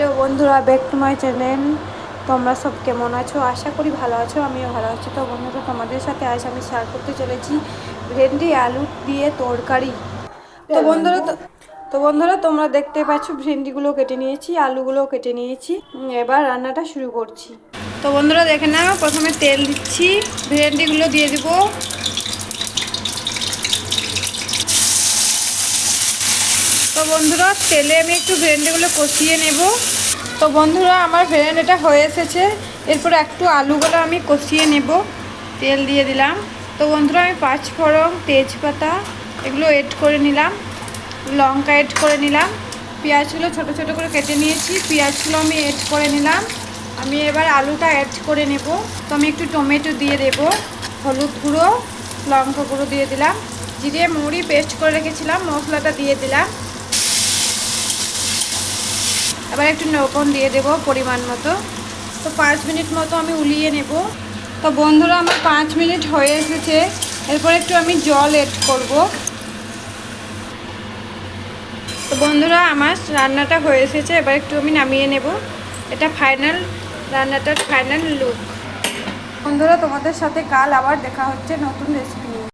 Hello বন্ধুরা, back to my channel. তোমরা সব কেমন আছো? আশা করি ভালো আছো, আমিও ভালো আছি। তো বন্ধুরা, তোমাদের সাথে আজ আমি শেয়ার করতে চলেছি ভেন্ডি আলু দিয়ে তরকারি। তো বন্ধুরা তোমরা দেখতে পাচ্ছ ভেন্ডিগুলো কেটে নিয়েছি, আলুগুলো কেটে নিয়েছি। এবার রান্নাটা শুরু করছি। তো বন্ধুরা দেখে নাও, প্রথমে তেল দিচ্ছি, ভেন্ডিগুলো দিয়ে দিব। তো বন্ধুরা তেলে আমি একটু ভেন্ডিগুলো কষিয়ে নেব। তো বন্ধুরা আমার ভেন্ডিটা হয়ে এসেছে। এরপর একটু আলুগুলো আমি কষিয়ে নেব। তেল দিয়ে দিলাম। তো বন্ধুরা আমি 5 ফোড়ন, তেজপাতা এগুলো এড করে নিলাম, লঙ্কা এড করে নিলাম, পেঁয়াজগুলো ছোট ছোট করে কেটে নিয়েছি, পেঁয়াজগুলো আমি এড করে নিলাম। আমি এবার আলুটা অ্যাড করে নেব। তো আমি একটু টমেটো দিয়ে দেব, হলুদ গুঁড়ো, লঙ্কা গুঁড়ো দিয়ে দিলাম, জিরে মৌরি পেস্ট করে রেখেছিলাম মশলাটা দিয়ে দিলাম। এবার একটু লবণ দিয়ে দেব পরিমাণ মতো। তো 5 মিনিট মতো আমি উলিয়ে নেব। তো বন্ধুরা আমার 5 মিনিট হয়ে এসেছে। এরপর একটু আমি জল এড করব। তো বন্ধুরা আমার রান্নাটা হয়ে এসেছে, এবার একটু আমি নামিয়ে নেব। এটা ফাইনাল, রান্নাটার ফাইনাল লুক। বন্ধুরা তোমাদের সাথে কাল আবার দেখা হচ্ছে নতুন রেসিপি নিয়ে।